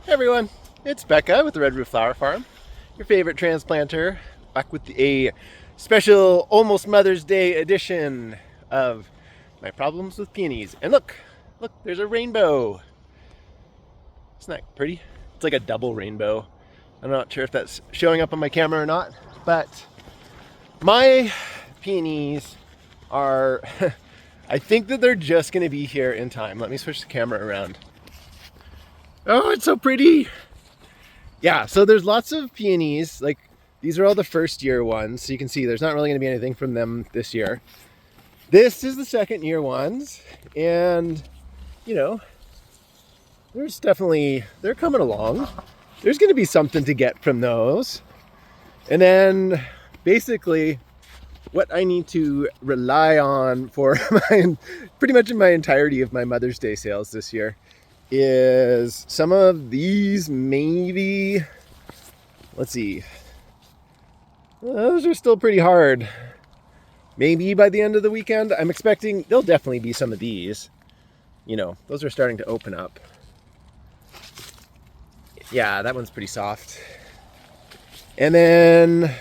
Hey everyone, it's Becca with the Red Roof Flower Farm, your favorite transplanter, back with a special almost Mother's Day edition of my problems with peonies. And look, there's a rainbow. Isn't that pretty? It's like a double rainbow. I'm not sure if that's showing up on my camera or not, but my peonies are, I think that they're just gonna be here in time. Let me switch the camera around. Oh, it's so pretty. Yeah, so there's lots of peonies. Like, these are all the first year ones. So you can see there's not really going to be anything from them this year. This is the second year ones. And, you know, they're coming along. There's going to be something to get from those. And then basically what I need to rely on for pretty much in my entirety of my Mother's Day sales this year is some of these, maybe. Let's see. Those are still pretty hard. Maybe by the end of the weekend, I'm expecting there'll definitely be some of these. You know, those are starting to open up. Yeah, that one's pretty soft. And then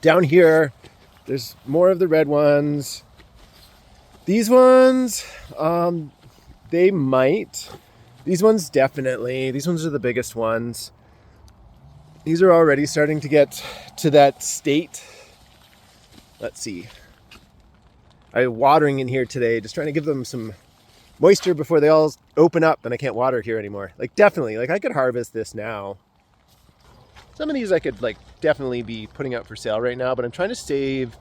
down here, there's more of the red ones. These ones, they might. These ones definitely. These ones are the biggest ones. These are already starting to get to that state. Let's see. I'm watering in here today, just trying to give them some moisture before they all open up and I can't water here anymore. Like, definitely, like I could harvest this now. Some of these I could like definitely be putting out for sale right now, but I'm trying to save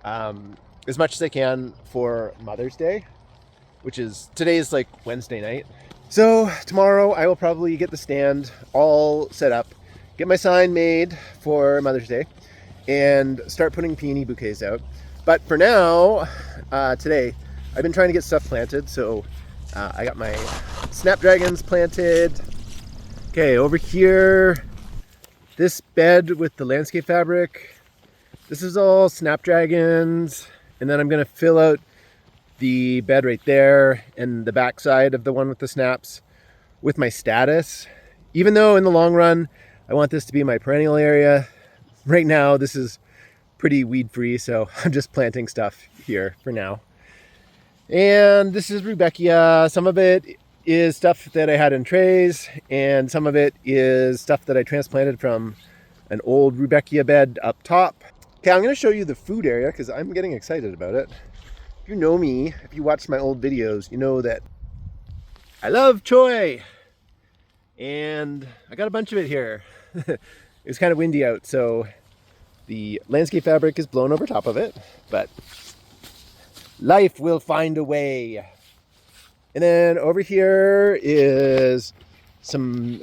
as much as I can for Mother's Day, which is, today is like Wednesday night. So tomorrow I will probably get the stand all set up, get my sign made for Mother's Day, and start putting peony bouquets out. But for now, today, I've been trying to get stuff planted. So I got my snapdragons planted. Okay, over here, this bed with the landscape fabric, this is all snapdragons. And then I'm gonna fill out the bed right there and the back side of the one with the snaps with my status. Even though in the long run, I want this to be my perennial area. Right now, this is pretty weed free, so I'm just planting stuff here for now. And this is Rudbeckia. Some of it is stuff that I had in trays, and some of it is stuff that I transplanted from an old Rudbeckia bed up top. Okay, I'm gonna show you the food area because I'm getting excited about it. You know me, if you watched my old videos, you know that I love choy. And I got a bunch of it here. It's kind of windy out, so the landscape fabric is blown over top of it, but life will find a way. And then over here is some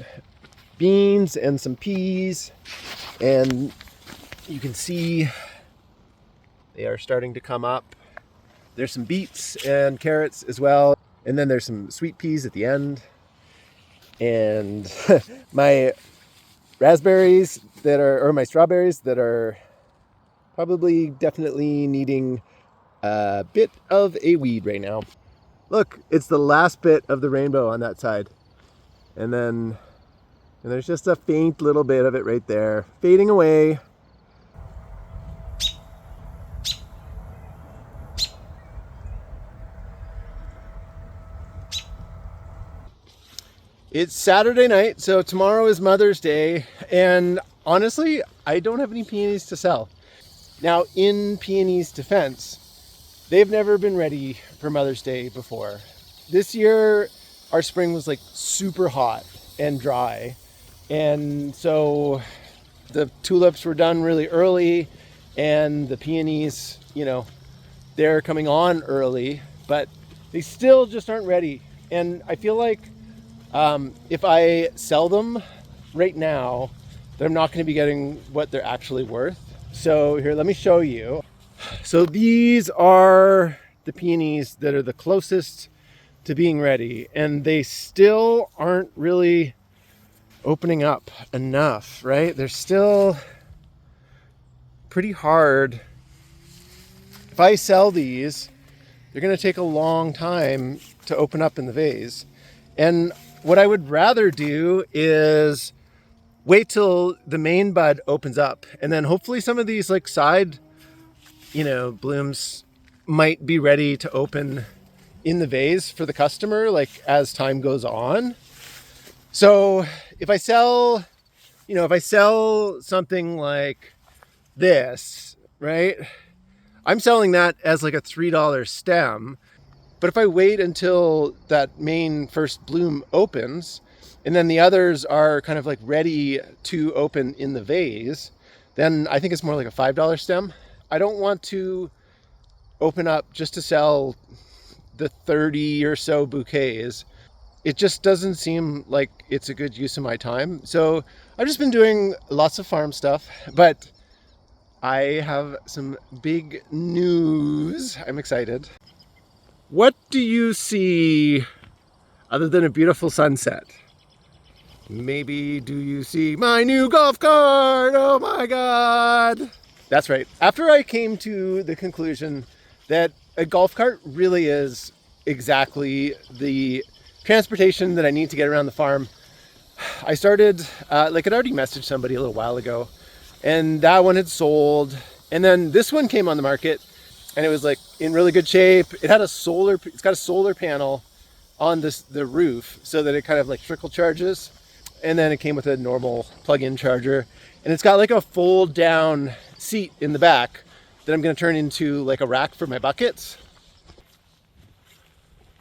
beans and some peas, and you can see they are starting to come up. There's some beets and carrots as well. And then there's some sweet peas at the end. And my raspberries or my strawberries that are probably definitely needing a bit of a weed right now. Look, it's the last bit of the rainbow on that side. And there's just a faint little bit of it right there, fading away. It's Saturday night, so tomorrow is Mother's Day, and honestly, I don't have any peonies to sell. Now, in Peony's defense, they've never been ready for Mother's Day before. This year, our spring was like super hot and dry, and so the tulips were done really early, and the peonies, you know, they're coming on early, but they still just aren't ready. And I feel like if I sell them right now, I'm not going to be getting what they're actually worth. So here, let me show you. So these are the peonies that are the closest to being ready, and they still aren't really opening up enough, right? They're still pretty hard. If I sell these, they're going to take a long time to open up in the vase. And what I would rather do is wait till the main bud opens up, and then hopefully some of these like side, blooms might be ready to open in the vase for the customer, like as time goes on. So if I sell something like this, right? I'm selling that as like a $3 stem. But if I wait until that main first bloom opens, and then the others are kind of like ready to open in the vase, then I think it's more like a $5 stem. I don't want to open up just to sell the 30 or so bouquets. It just doesn't seem like it's a good use of my time. So I've just been doing lots of farm stuff, but I have some big news. I'm excited. What do you see other than a beautiful sunset? Maybe do you see my new golf cart? Oh my God. That's right. After I came to the conclusion that a golf cart really is exactly the transportation that I need to get around the farm, I started, I'd already messaged somebody a little while ago, and that one had sold. And then this one came on the market, and it was like in really good shape. It's got a solar panel on the roof so that it kind of like trickle charges. And then it came with a normal plug-in charger, and it's got like a fold down seat in the back that I'm going to turn into like a rack for my buckets.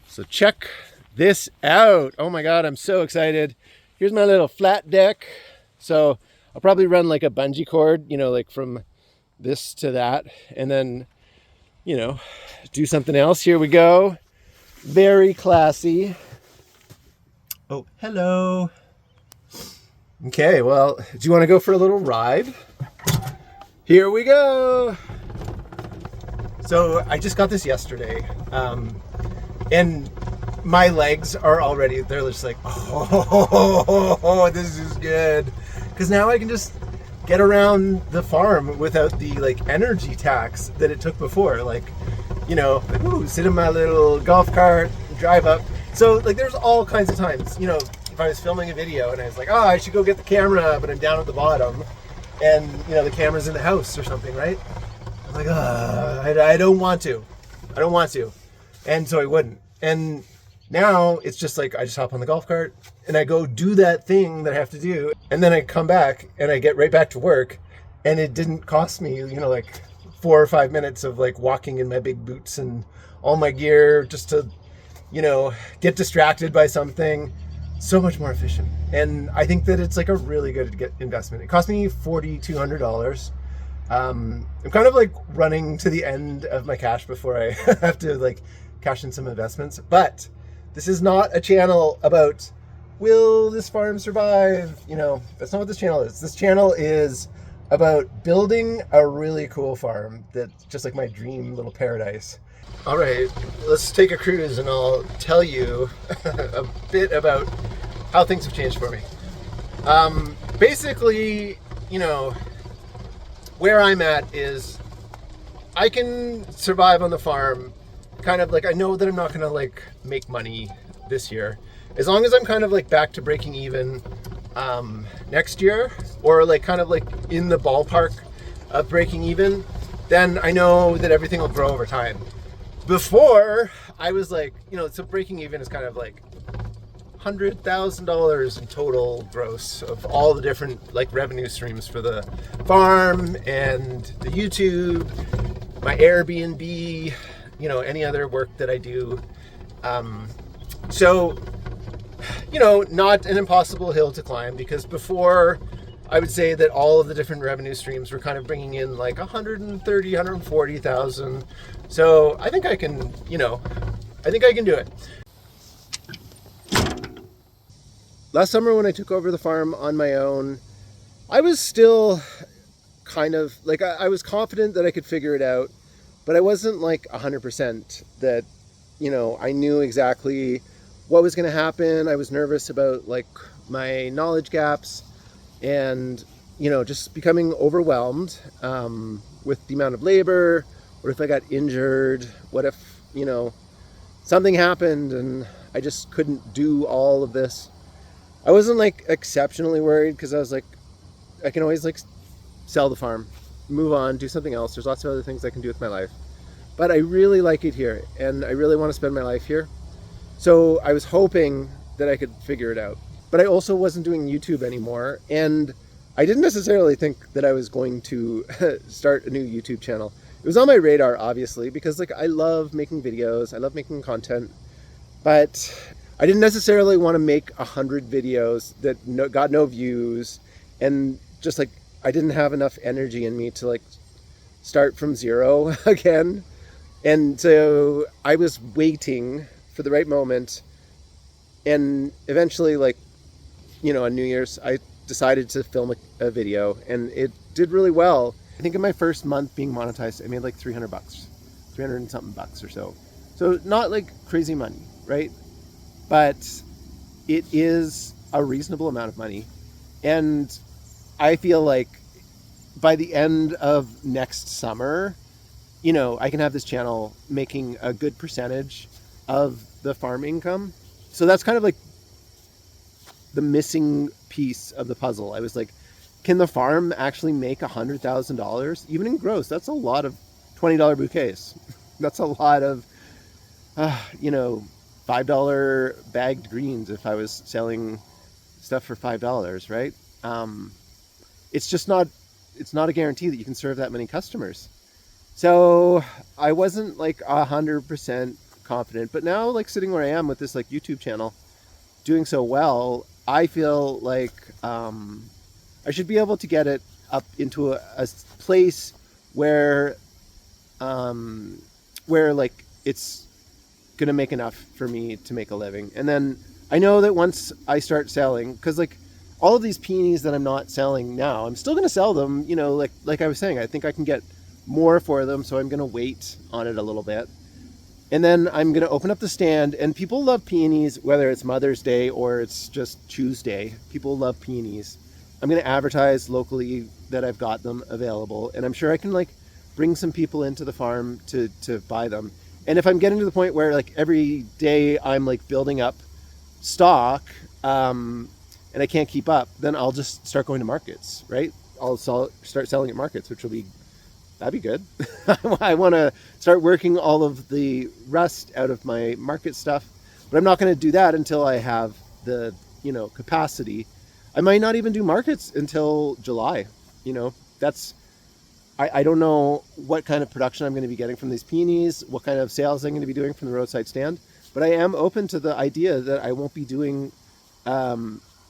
So check this out. Oh my God, I'm so excited. Here's my little flat deck. So I'll probably run like a bungee cord, like from this to that, and then, do something else. Here we go. Very classy. Oh, hello. Okay, well, do you want to go for a little ride? Here we go. So I just got this yesterday, and my legs are already, they're just like, oh, this is good. Because now I can just get around the farm without the like energy tax that it took before. Sit in my little golf cart, drive up. So like there's all kinds of times, if I was filming a video and I was like, oh, I should go get the camera, but I'm down at the bottom, and the camera's in the house or something, right? I'm like, I don't want to. And so I wouldn't. And now it's just like, I just hop on the golf cart and I go do that thing that I have to do. And then I come back and I get right back to work, and it didn't cost me, like 4 or 5 minutes of like walking in my big boots and all my gear just to, get distracted by something. So much more efficient. And I think that it's like a really good investment. It cost me $4,200. I'm kind of like running to the end of my cash before I have to like cash in some investments. But this is not a channel about, will this farm survive? That's not what this channel is. This channel is about building a really cool farm that's just like my dream little paradise. All right, let's take a cruise and I'll tell you a bit about how things have changed for me. Basically, where I'm at is I can survive on the farm kind of like, I know that I'm not gonna like make money this year. As long as I'm kind of like back to breaking even next year, or like kind of like in the ballpark of breaking even, then I know that everything will grow over time. Before, I was like, so breaking even is kind of like $100,000 in total gross of all the different like revenue streams for the farm and the YouTube, my Airbnb, any other work that I do. So, not an impossible hill to climb, because before I would say that all of the different revenue streams were kind of bringing in like 130, 140,000. So I think I can, do it. Last summer when I took over the farm on my own, I was still kind of like, I was confident that I could figure it out, but I wasn't like 100% that, I knew exactly what was going to happen. I was nervous about like my knowledge gaps and, just becoming overwhelmed with the amount of labor. What if I got injured? What if, something happened and I just couldn't do all of this? I wasn't like exceptionally worried because I was like, I can always like sell the farm, move on, do something else. There's lots of other things I can do with my life. But I really like it here, and I really want to spend my life here. So I was hoping that I could figure it out. But I also wasn't doing YouTube anymore, and I didn't necessarily think that I was going to start a new YouTube channel. It was on my radar, obviously, because like I love making videos, I love making content, but I didn't necessarily want to make 100 videos that got no views, and just like I didn't have enough energy in me to like start from zero again. And so I was waiting for the right moment, and eventually, like, on New Year's, I decided to film a video, and it did really well. I think in my first month being monetized, I made like $300, 300 and something bucks or so. So not like crazy money, right? But it is a reasonable amount of money. And I feel like by the end of next summer, I can have this channel making a good percentage of the farm income. So that's kind of like the missing piece of the puzzle. I was like, can the farm actually make $100,000 even in gross? That's a lot of $20 bouquets. That's a lot of, $5 bagged greens if I was selling stuff for $5, right? It's not a guarantee that you can serve that many customers. So I wasn't like 100% confident, but now like sitting where I am with this like YouTube channel doing so well, I feel like I should be able to get it up into a place where like it's gonna make enough for me to make a living. And then I know that once I start selling, because like all of these peonies that I'm not selling now, I'm still gonna sell them, like I was saying, I think I can get more for them, so I'm gonna wait on it a little bit. And then I'm gonna open up the stand, and people love peonies, whether it's Mother's Day or it's just Tuesday. People love peonies. I'm gonna advertise locally that I've got them available, and I'm sure I can like bring some people into the farm to buy them. And if I'm getting to the point where like every day I'm like building up stock, and I can't keep up, then I'll just start going to markets, right? I'll start selling at markets, that'd be good. I want to start working all of the rust out of my market stuff, but I'm not going to do that until I have the, capacity. I might not even do markets until July. I don't know what kind of production I'm going to be getting from these peonies, what kind of sales I'm going to be doing from the roadside stand, but I am open to the idea that I won't be doing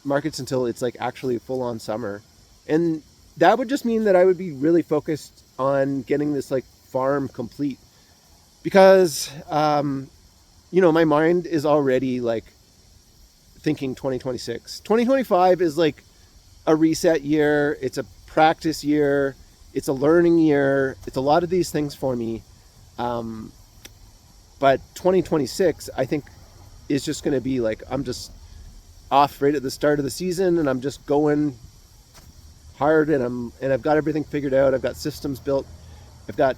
markets until it's like actually full on summer. And that would just mean that I would be really focused on getting this like farm complete, because my mind is already like thinking 2026. 2025 is like a reset year, it's a practice year, it's a learning year, it's a lot of these things for me, but 2026 I think is just going to be like I'm just off right at the start of the season, and I'm just going hard, and I've got everything figured out. I've got systems built. I've got,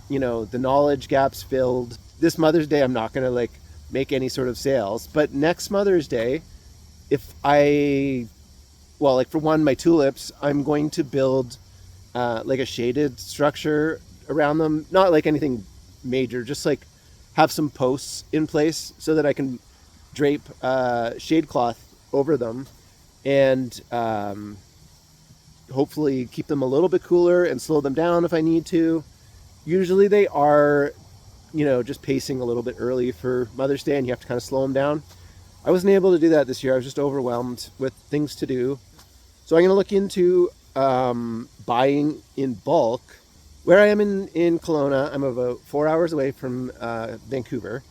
the knowledge gaps filled. This Mother's Day, I'm not going to like make any sort of sales, but next Mother's Day, for one, my tulips, I'm going to build like a shaded structure around them. Not like anything major, just like have some posts in place so that I can drape shade cloth over them, and hopefully keep them a little bit cooler and slow them down if I need to. Usually they are, just pacing a little bit early for Mother's Day, and you have to kind of slow them down. I wasn't able to do that this year. I was just overwhelmed with things to do. So I'm going to look into buying in bulk. Where I am in Kelowna, I'm about 4 hours away from Vancouver.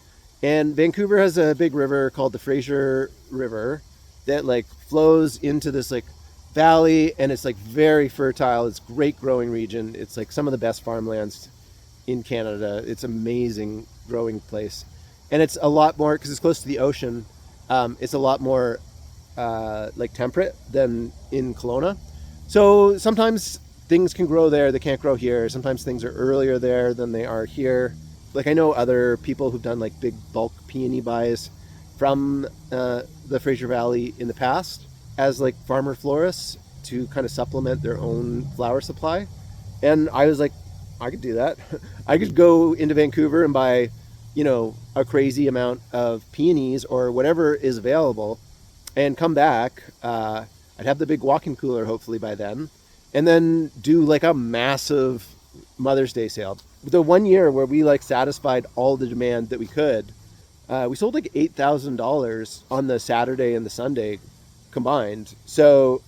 And Vancouver has a big river called the Fraser River that like flows into this like valley, and it's like very fertile. It's great growing region. It's like some of the best farmlands in Canada. It's amazing growing place, and it's a lot more because it's close to the ocean. It's a lot more like temperate than in Kelowna. So sometimes things can grow there that can't grow here. Sometimes things are earlier there than they are here. Like I know other people who've done like big bulk peony buys from the Fraser Valley in the past. as like farmer florists to kind of supplement their own flower supply. And I was like, I could do that. I could go into Vancouver and buy, you know, a crazy amount of peonies or whatever is available and come back. I'd have the big walk-in cooler hopefully by then, and then do like a massive Mother's Day sale. The one year where we like satisfied all the demand that we could, we sold like $8,000 on the Saturday and the Sunday combined. So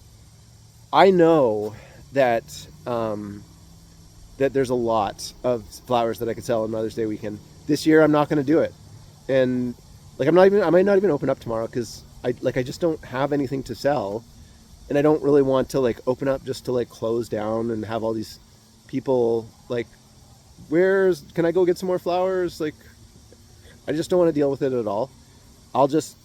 I know that that there's a lot of flowers that I could sell on Mother's Day weekend. This year I'm not going to do it, and like I might not even open up tomorrow because I just don't have anything to sell, and I don't really want to like open up just to like close down and have all these people like, can I go get some more flowers? Like, I just don't want to deal with it at all. I'll just,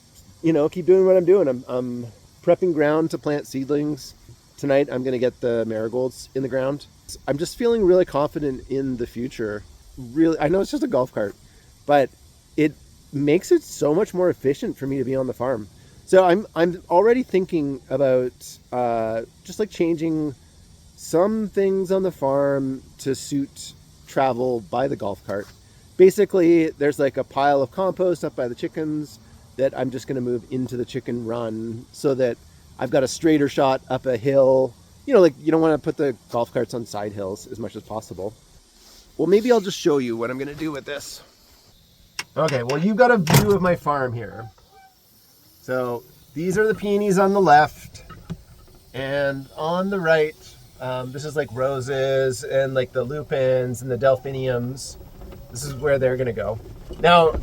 you know, keep doing what I'm doing. I'm prepping ground to plant seedlings. Tonight I'm going to get the marigolds in the ground. I'm just feeling really confident in the future. Really, I know it's just a golf cart, but it makes it so much more efficient for me to be on the farm. So I'm already thinking about just like changing some things on the farm to suit travel by the golf cart. Basically, there's like a pile of compost up by the chickens that I'm just going to move into the chicken run so that I've got a straighter shot up a hill. You know, like you don't want to put the golf carts on side hills as much as possible. Well, maybe I'll just show you what I'm going to do with this. Okay, well, you've got a view of my farm here. So these are the peonies on the left, and on the right, this is like roses and like the lupins and the delphiniums. This is where they're gonna go. Now,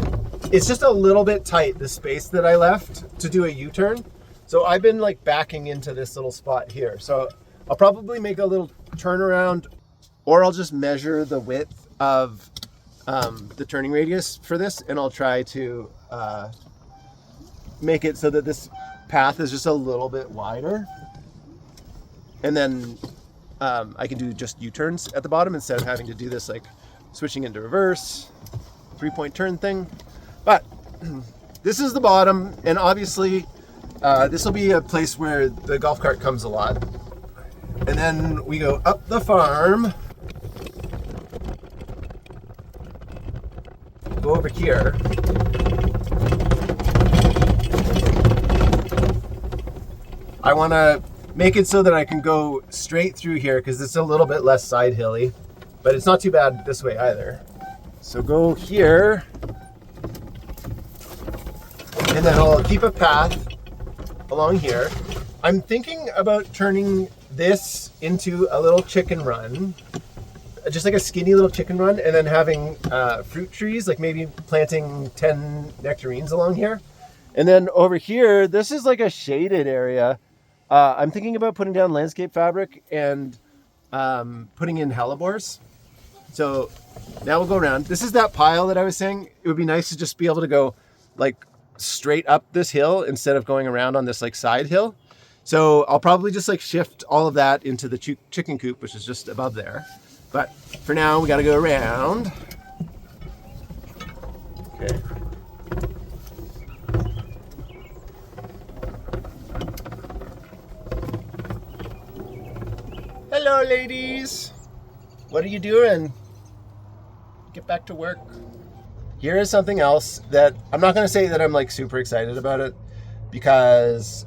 it's just a little bit tight, the space that I left to do a U-turn. So I've been like backing into this little spot here. So I'll probably make a little turnaround, or I'll just measure the width of the turning radius for this, and I'll try to make it so that this path is just a little bit wider, and then I can do just U-turns at the bottom instead of having to do this like switching into reverse 3-point turn thing. But this is the bottom, and obviously this will be a place where the golf cart comes a lot. And then we go up the farm, go over here. I want to make it so that I can go straight through here because it's a little bit less side hilly, but it's not too bad this way either. So go here, and then I'll keep a path along here. I'm thinking about turning this into a little chicken run, just like a skinny little chicken run, and then having fruit trees, like maybe planting 10 nectarines along here. And then over here, this is like a shaded area. I'm thinking about putting down landscape fabric and putting in hellebores. So now we'll go around. This is that pile that I was saying. It would be nice to just be able to go like straight up this hill instead of going around on this like side hill. So I'll probably just like shift all of that into the chicken coop, which is just above there. But for now, we got to go around. Okay. Hello, ladies. What are you doing? Get back to work. Here is something else that I'm not going to say that I'm like super excited about it because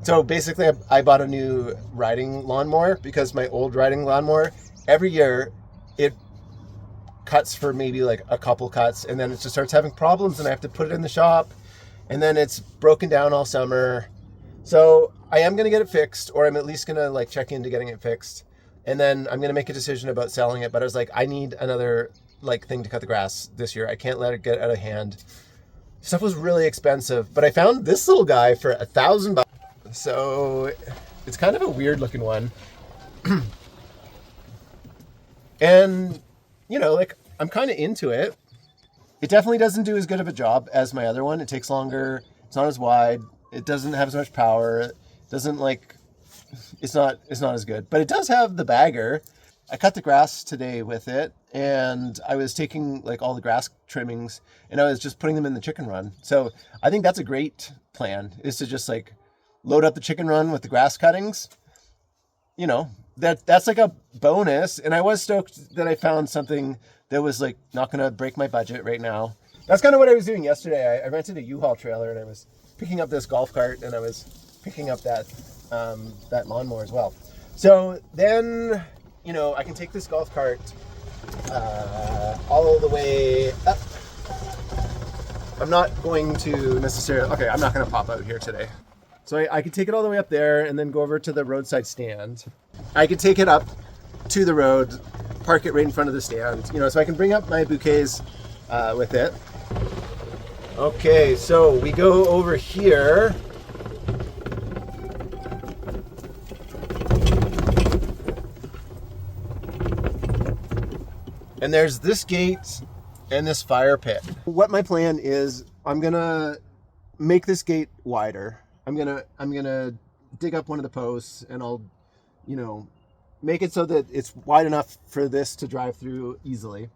so basically I bought a new riding lawnmower because my old riding lawnmower, every year it cuts for maybe like a couple cuts and then it just starts having problems and I have to put it in the shop and then it's broken down all summer. So I am going to get it fixed, or I'm at least going to like check into getting it fixed. And then I'm going to make a decision about selling it. But I was like, I need another like thing to cut the grass this year. I can't let it get out of hand. Stuff was really expensive, but I found this little guy for $1,000. So it's kind of a weird looking one. And you know, like I'm kind of into it. It definitely doesn't do as good of a job as my other one. It takes longer. It's not as wide. It doesn't have as much power. It doesn't like, it's not as good, but it does have the bagger. I cut the grass today with it, and I was taking like all the grass trimmings and I was just putting them in the chicken run. So I think that's a great plan, is to just like load up the chicken run with the grass cuttings, you know, that's like a bonus. And I was stoked that I found something that was like not going to break my budget right now. That's kind of what I was doing yesterday. I rented a U-Haul trailer and I was picking up this golf cart and I was picking up that lawnmower as well. So then, you know, I can take this golf cart all the way up. I'm not going to necessarily, okay, I'm not going to pop out here today. So I could take it all the way up there and then go over to the roadside stand. I could take it up to the road, park it right in front of the stand, you know, so I can bring up my bouquets with it. Okay, so we go over here. And there's this gate and this fire pit. What my plan is, I'm gonna make this gate wider. I'm gonna dig up one of the posts and I'll, you know, make it so that it's wide enough for this to drive through easily.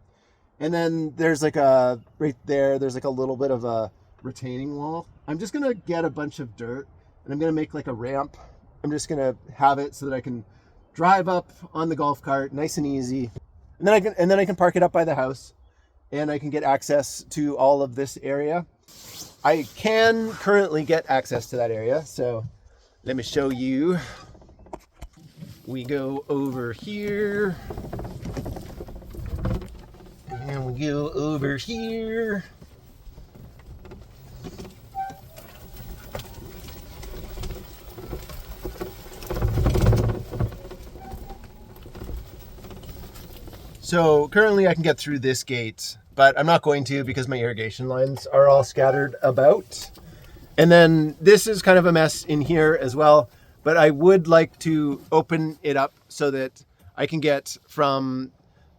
And then there's like right there, there's like a little bit of a retaining wall. I'm just gonna get a bunch of dirt and I'm gonna make like a ramp. I'm just gonna have it so that I can drive up on the golf cart nice and easy. And then I can park it up by the house and I can get access to all of this area. I can currently get access to that area, so let me show you. We go over here. And we go over here. So currently I can get through this gate, but I'm not going to because my irrigation lines are all scattered about. And then this is kind of a mess in here as well, but I would like to open it up so that I can get from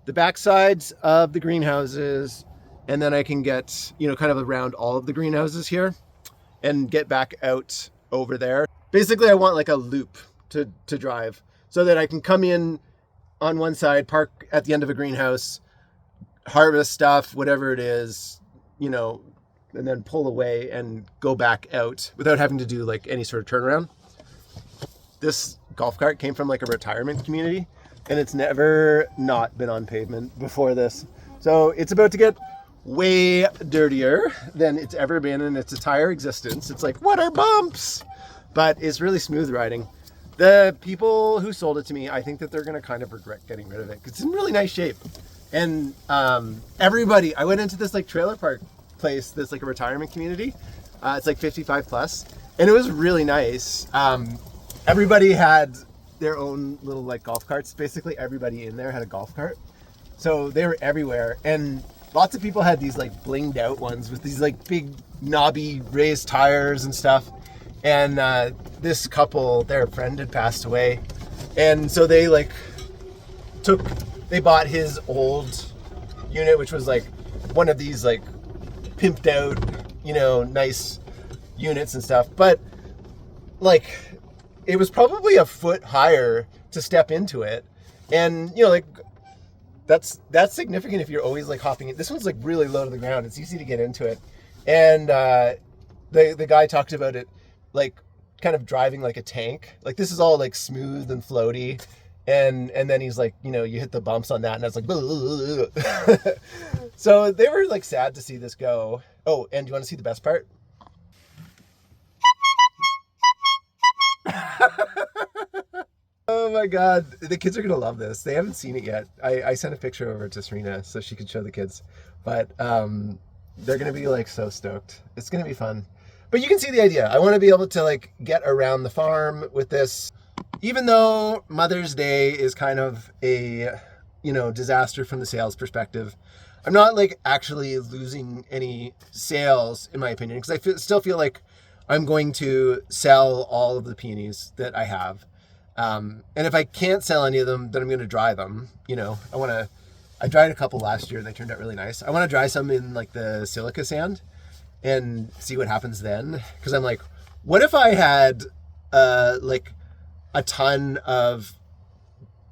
the back sides of the greenhouses, and then I can get, you know, kind of around all of the greenhouses here and get back out over there. Basically, I want like a loop to drive so that I can come in on one side, park at the end of a greenhouse, harvest stuff, whatever it is, you know, and then pull away and go back out without having to do like any sort of turnaround. This golf cart came from like a retirement community and it's never not been on pavement before this. So it's about to get way dirtier than it's ever been in its entire existence. It's like, what are bumps? But it's really smooth riding. The people who sold it to me, I think that they're going to kind of regret getting rid of it. It's in really nice shape. And everybody, I went into this like trailer park place that's like a retirement community. It's like 55 plus. And it was really nice. Everybody had their own little like golf carts. Basically everybody in there had a golf cart. So they were everywhere. And lots of people had these like blinged out ones with these like big knobby raised tires and stuff. And this couple, their friend had passed away. And so they like they bought his old unit, which was like one of these like pimped out, you know, nice units and stuff. But like, it was probably a foot higher to step into it. And, you know, like that's significant if you're always like hopping in. This one's like really low to the ground. It's easy to get into it. And the guy talked about it like kind of driving like a tank. Like this is all like smooth and floaty. And then he's like, you know, you hit the bumps on that and I was like, so they were like sad to see this go. Oh, and do you want to see the best part? Oh my God, the kids are gonna love this. They haven't seen it yet. I sent a picture over to Serena so she could show the kids, but they're gonna be like so stoked. It's gonna be fun. But you can see the idea. I want to be able to like get around the farm with this. Even though Mother's Day is kind of a, you know, disaster from the sales perspective, I'm not like actually losing any sales in my opinion, because I still feel like I'm going to sell all of the peonies that I have. And if I can't sell any of them, then I'm going to dry them. You know, I dried a couple last year and they turned out really nice. I want to dry some in like the silica sand and see what happens then. Because I'm like, what if I had like a ton of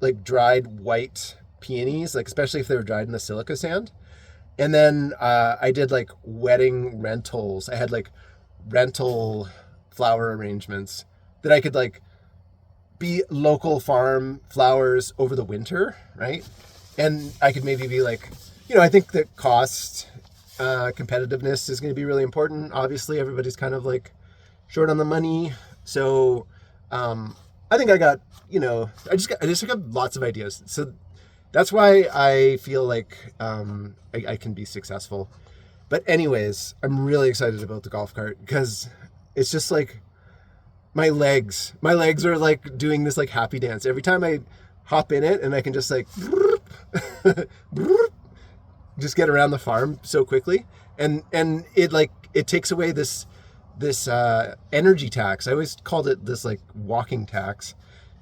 like dried white peonies, like especially if they were dried in the silica sand. And then I did like wedding rentals. I had like rental flower arrangements that I could like be local farm flowers over the winter, right? And I could maybe be like, I think that cost competitiveness is going to be really important. Obviously, everybody's kind of like short on the money. So I think I got, I just got lots of ideas. So that's why I feel like I can be successful. But anyways, I'm really excited about the golf cart because it's just like my legs are like doing this like happy dance every time I hop in it, and I can just like just get around the farm so quickly, and it takes away this energy tax. I always called it this like walking tax,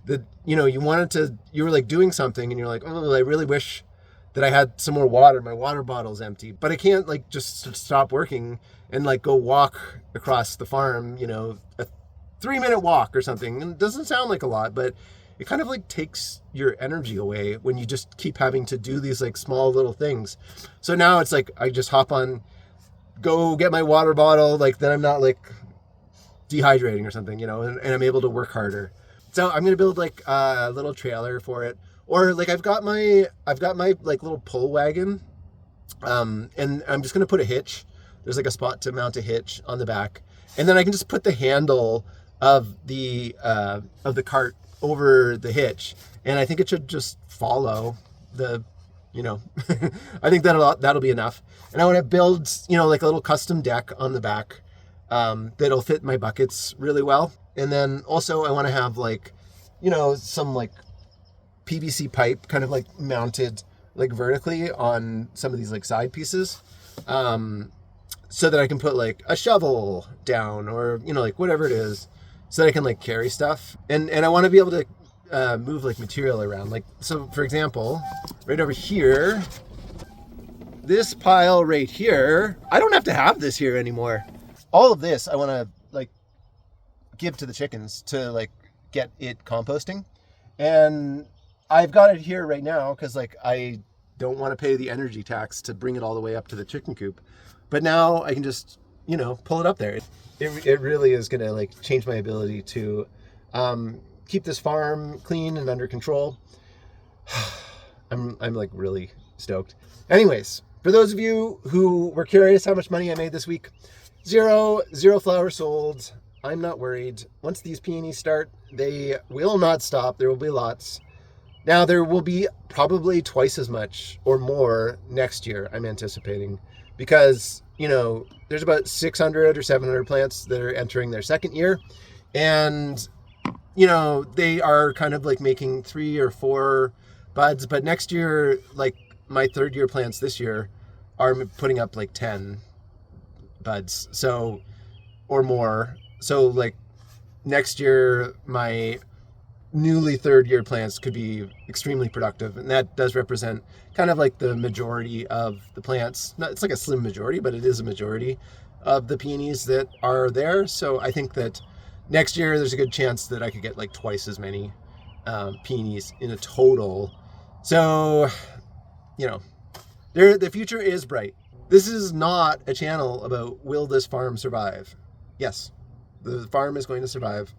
that you were like doing something and you're like, oh, I really wish that I had some more water. My water bottle's empty, but I can't like just stop working and like go walk across the farm, a 3-minute walk or something. And it doesn't sound like a lot, but it kind of like takes your energy away when you just keep having to do these like small little things. So now it's like I just hop on, go get my water bottle, like then I'm not like dehydrating or something, and I'm able to work harder. So I'm gonna build like a little trailer for it, or like I've got my like little pull wagon, and I'm just gonna put a hitch. There's like a spot to mount a hitch on the back, and then I can just put the handle of the cart over the hitch, and I think it should just follow the, I think that'll be enough. And I want to build, like a little custom deck on the back that'll fit my buckets really well. And then also I want to have like, some like PVC pipe kind of like mounted like vertically on some of these like side pieces, so that I can put like a shovel down, or like whatever it is, so that I can like carry stuff. And I want to be able to move like material around. Like, so for example, right over here, this pile right here, I don't have to have this here anymore. All of this I want to like give to the chickens to like get it composting. And I've got it here right now because like I don't want to pay the energy tax to bring it all the way up to the chicken coop. But now I can just, pull it up there. It really is going to like change my ability to keep this farm clean and under control. I'm like really stoked. Anyways, for those of you who were curious how much money I made this week, zero flowers sold. I'm not worried. Once these peonies start, they will not stop. There will be lots. Now there will be probably twice as much or more next year, I'm anticipating, because, there's about 600 or 700 plants that are entering their second year, and, they are kind of like making 3 or 4 buds, but next year, like my third year plants this year are putting up like 10 buds, so, or more. So like next year, my newly third year plants could be extremely productive, and that does represent kind of like the majority of the plants. It's like a slim majority, but it is a majority of the peonies that are there. So I think that next year there's a good chance that I could get like twice as many peonies in a total. So the future is bright. This is not a channel about will this farm survive. Yes, the farm is going to survive.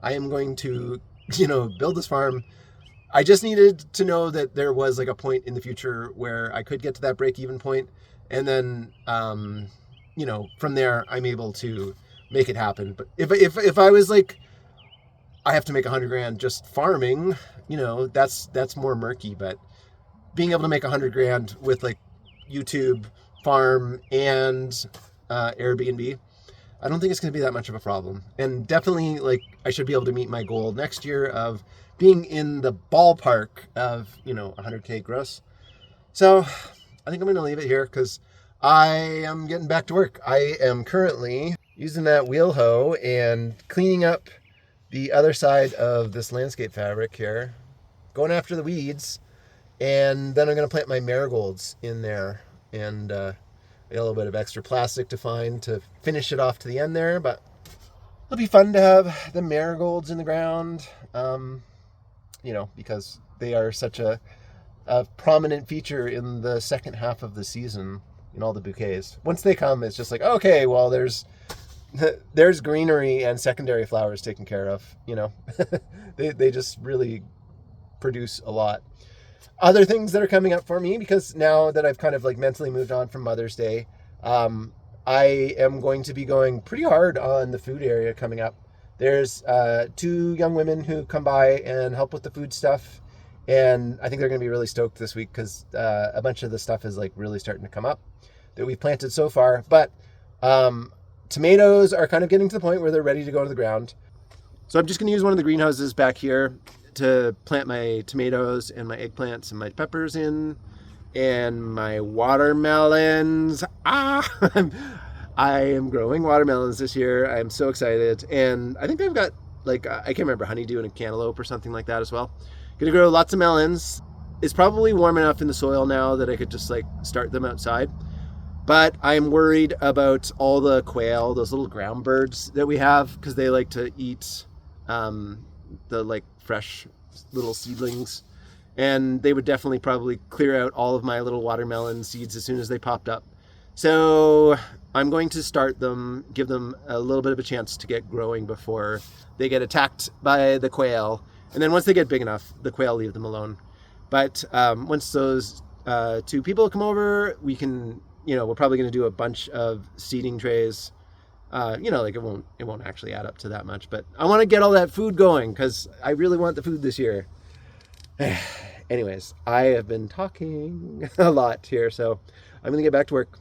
I am going to build this farm. I just needed to know that there was like a point in the future where I could get to that break-even point, and then from there I'm able to make it happen. But if I was like, I have to make $100,000 just farming, that's more murky. But being able to make $100,000 with like YouTube, farm, and Airbnb, I don't think it's going to be that much of a problem. And definitely, like, I should be able to meet my goal next year of being in the ballpark of, $100K gross. So I think I'm going to leave it here because I am getting back to work. I am currently using that wheel hoe and cleaning up the other side of this landscape fabric here, going after the weeds, and then I'm going to plant my marigolds in there, and a little bit of extra plastic to find to finish it off to the end there. But it'll be fun to have the marigolds in the ground, because they are such a prominent feature in the second half of the season in all the bouquets. Once they come, it's just like, okay, well, there's there's greenery and secondary flowers taken care of, they just really produce a lot. Other things that are coming up for me, because now that I've kind of like mentally moved on from Mother's Day, I am going to be going pretty hard on the food area coming up. There's 2 young women who come by and help with the food stuff, and I think they're going to be really stoked this week because a bunch of the stuff is like really starting to come up that we've planted so far. But tomatoes are kind of getting to the point where they're ready to go to the ground. So I'm just going to use one of the greenhouses back here to plant my tomatoes and my eggplants and my peppers in, and my watermelons. I am growing watermelons this year. I'm so excited. And I think I've got I can't remember, honeydew and a cantaloupe or something like that as well. Gonna grow lots of melons. It's probably warm enough in the soil now that I could just start them outside. But I'm worried about all the quail, those little ground birds that we have, because they like to eat the fresh little seedlings. And they would definitely probably clear out all of my little watermelon seeds as soon as they popped up. So I'm going to start them, give them a little bit of a chance to get growing before they get attacked by the quail. And then once they get big enough, the quail leave them alone. But once those 2 people come over, we can, we're probably going to do a bunch of seeding trays. It won't actually add up to that much, but I want to get all that food going because I really want the food this year. Anyways, I have been talking a lot here, so I'm going to get back to work.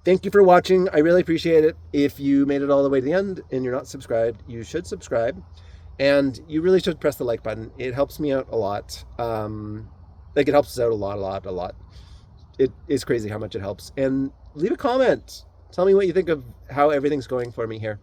Thank you for watching. I really appreciate it. If you made it all the way to the end and you're not subscribed, you should subscribe. And you really should press the like button. It helps me out a lot. It helps us out a lot. It is crazy how much it helps. And leave a comment. Tell me what you think of how everything's going for me here.